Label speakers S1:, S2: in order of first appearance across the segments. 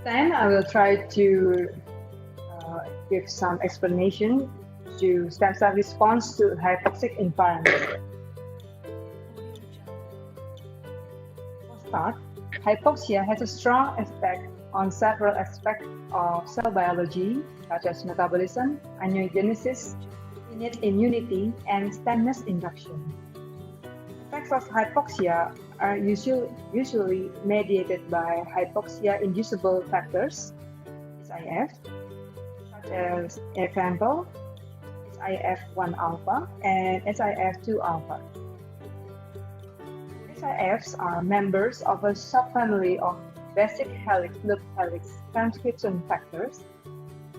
S1: Then I will try to give some explanation to stem cell response to hypoxic environment. For start, hypoxia has a strong effect on several aspects of cell biology, such as metabolism, angiogenesis, innate immunity, and stemness induction. Effects of hypoxia are usually mediated by hypoxia-inducible factors, HIF, such as, for example, HIF-1 alpha and HIF-2 alpha. HIFs are members of a subfamily of basic helix loop helix transcription factors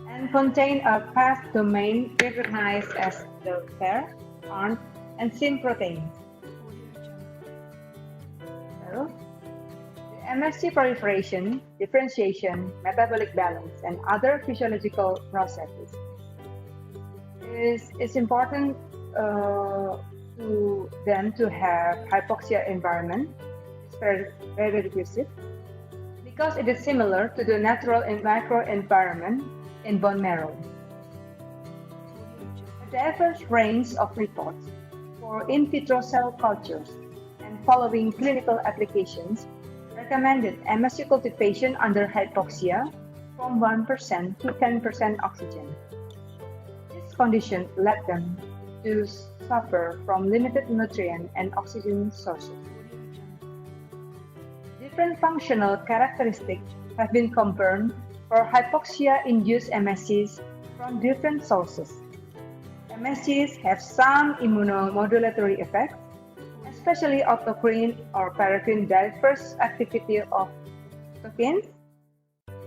S1: and contain a path domain recognized as the pair, ARN, and SYN proteins. So, the MSC proliferation, differentiation, metabolic balance, and other physiological processes it's important to them to have hypoxia environment. It's very requisite because it is similar to the natural microenvironment in bone marrow. A diverse range of reports for in vitro cell cultures and following clinical applications recommended MSC cultivation under hypoxia from 1% to 10% oxygen. This condition led them to suffer from limited nutrient and oxygen sources. Different functional characteristics have been confirmed for hypoxia-induced MSCs from different sources. MSCs have some immunomodulatory effects, especially autocrine or paracrine diverse activity of cytokines,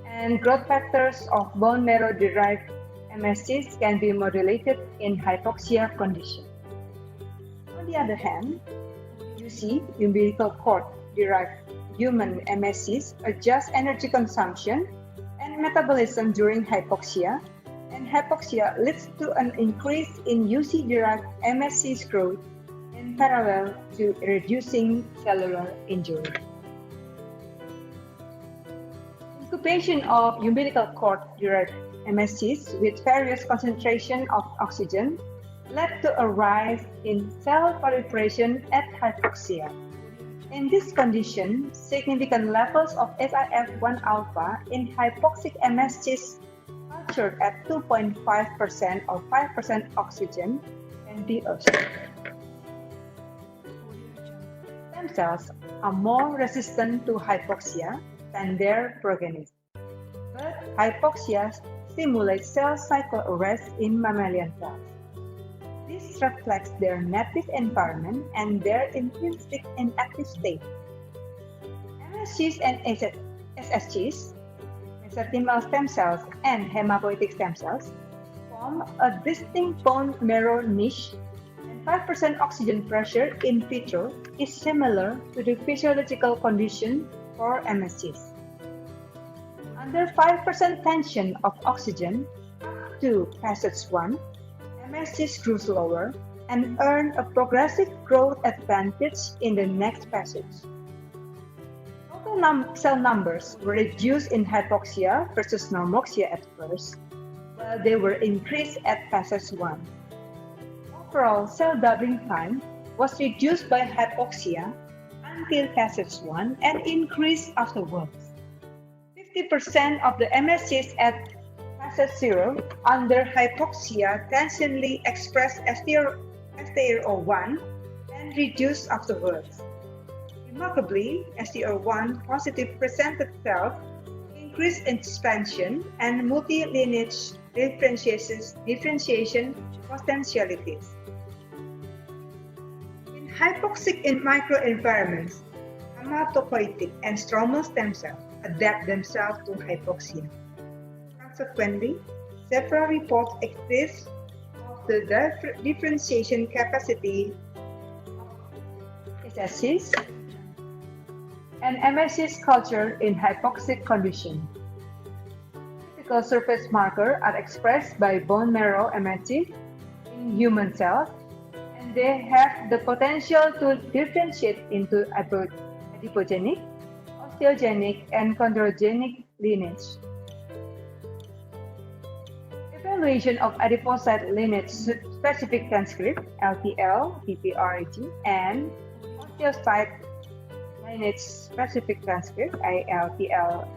S1: and growth factors of bone marrow-derived MSCs can be modulated in hypoxia condition. On the other hand, umbilical cord-derived human MSCs adjust energy consumption and metabolism during hypoxia, and hypoxia leads to an increase in UC-derived MSCs growth in parallel to reducing cellular injury. Incubation of umbilical cord-derived MSCs with various concentration of oxygen led to a rise in cell proliferation at hypoxia. In this condition, significant levels of HIF-1 alpha in hypoxic MSCs cultured at 2.5% or 5% oxygen can be observed. Stem cells are more resistant to hypoxia than their progenitors, but hypoxia stimulates cell cycle arrest in mammalian cells. This reflects their native environment and their intrinsic inactive state. MSCs and SSCs, mesenchymal stem cells and haematopoietic stem cells, form a distinct bone marrow niche, and 5% oxygen pressure in vitro is similar to the physiological condition for MSCs. Under 5% tension of oxygen up to passage 1, MSCs grew slower and earn a progressive growth advantage in the next passage. Total cell numbers were reduced in hypoxia versus normoxia at first, while they were increased at passage 1. Overall cell doubling time was reduced by hypoxia until passage 1 and increased afterwards. 50% of the MSCs at passage 0 under hypoxia transiently express STRO1 and reduced afterwards. Remarkably, STRO1 positive presented cells increase expansion and multi-lineage differentiation potentialities. In hypoxic microenvironments, haematopoietic and stromal stem cells adapt themselves to hypoxia. Consequently, several reports exist of the differentiation capacity of HSCs and MSCs culture in hypoxic condition. Typical surface markers are expressed by bone marrow MSCs in human cells, and they have the potential to differentiate into adipogenic, osteogenic, and chondrogenic lineage. Evaluation of adipocyte lineage specific transcript LPL, PPRG, and osteocyte lineage specific transcript ALPL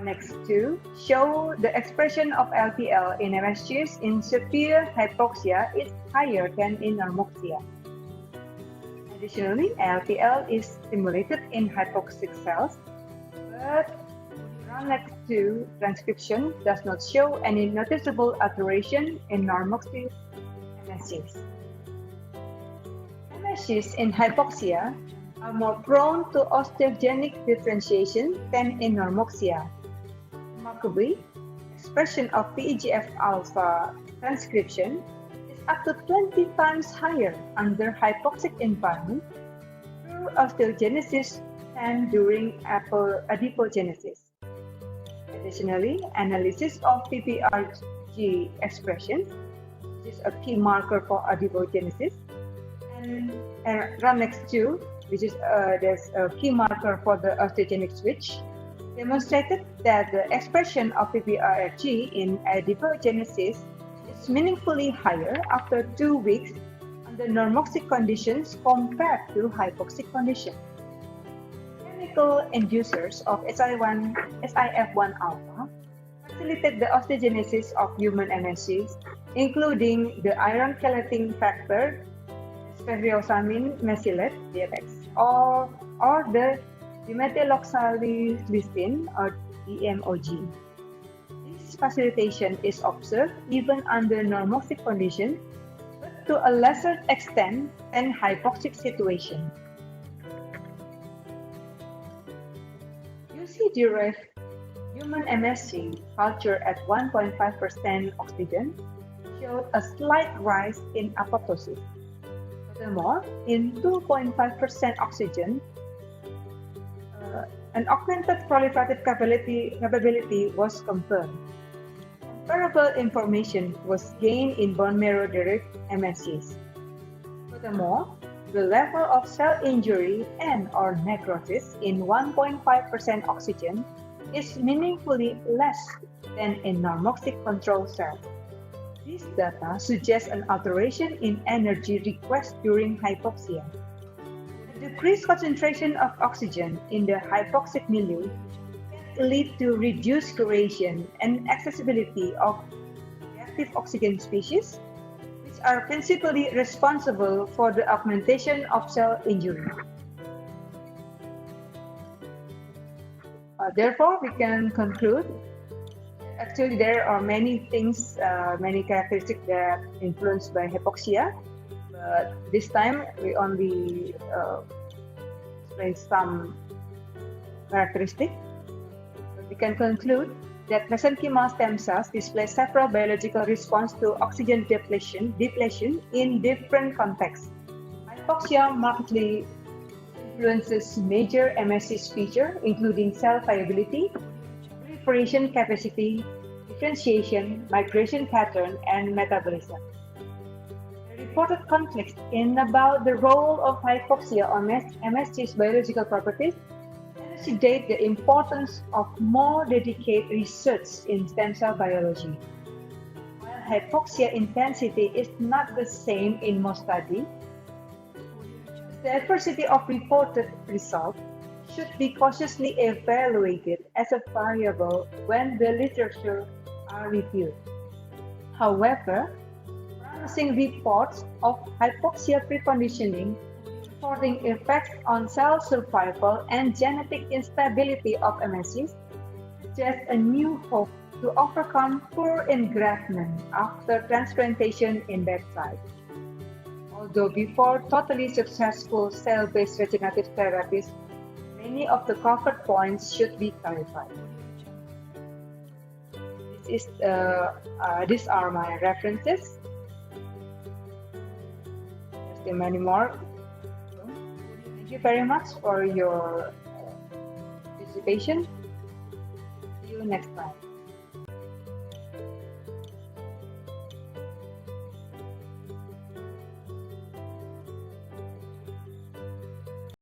S1: next to show the expression of LPL in MSCs in severe hypoxia is higher than in normoxia. Additionally, LPL is stimulated in hypoxic cells, but next to transcription does not show any noticeable alteration in normoxic MSCs. MSCs in hypoxia are more prone to osteogenic differentiation than in normoxia. Remarkably, expression of PEGF-alpha transcription is up to 20 times higher under hypoxic environment through osteogenesis than during adipogenesis. Additionally, analysis of PPRG expression, which is a key marker for adipogenesis, and RAMNEX2, which is there's a key marker for the osteogenic switch, demonstrated that the expression of PPRG in adipogenesis is meaningfully higher after 2 weeks under normoxic conditions compared to hypoxic conditions. Chemical inducers of SIF1 alpha facilitate the osteogenesis of human MSCs, including the iron chelating factor, spheriosamiin mesylate (DMX), or the dimethyloxylistin or DMOG. This facilitation is observed even under normoxic conditions, but to a lesser extent than hypoxic situation. UC-derived human MSC culture at 1.5% oxygen showed a slight rise in apoptosis. Furthermore, in 2.5% oxygen, an augmented proliferative capability was confirmed. Comparable information was gained in bone marrow-derived MSCs. Furthermore, the level of cell injury and/or necrosis in 1.5% oxygen is meaningfully less than in normoxic control cells. This data suggests an alteration in energy request during hypoxia. The decreased concentration of oxygen in the hypoxic milieu can lead to reduced curation and accessibility of reactive oxygen species, which are principally responsible for the augmentation of cell injury. Therefore, we can conclude actually there are many things, many characteristics that are influenced by hypoxia, but this time we only explain some characteristics. But we can conclude that mesenchymal stem cells display several biological responses to oxygen depletion in different contexts. Hypoxia markedly influences major MSCs features, including cell viability, proliferation capacity, differentiation, migration pattern, and metabolism. The reported conflicts in about the role of hypoxia on MSC's biological properties elucidate the importance of more dedicated research in stem cell biology. While hypoxia intensity is not the same in most studies, the diversity of reported results should be cautiously evaluated as a variable when the literature are reviewed. However, promising reports of hypoxia preconditioning reporting effects on cell survival and genetic instability of MSCs suggest a new hope to overcome poor engraftment after transplantation in that site. Although before totally successful cell-based regenerative therapies, many of the covered points should be clarified. These are my references. There's many more. Thank you very much for your participation. See you next time.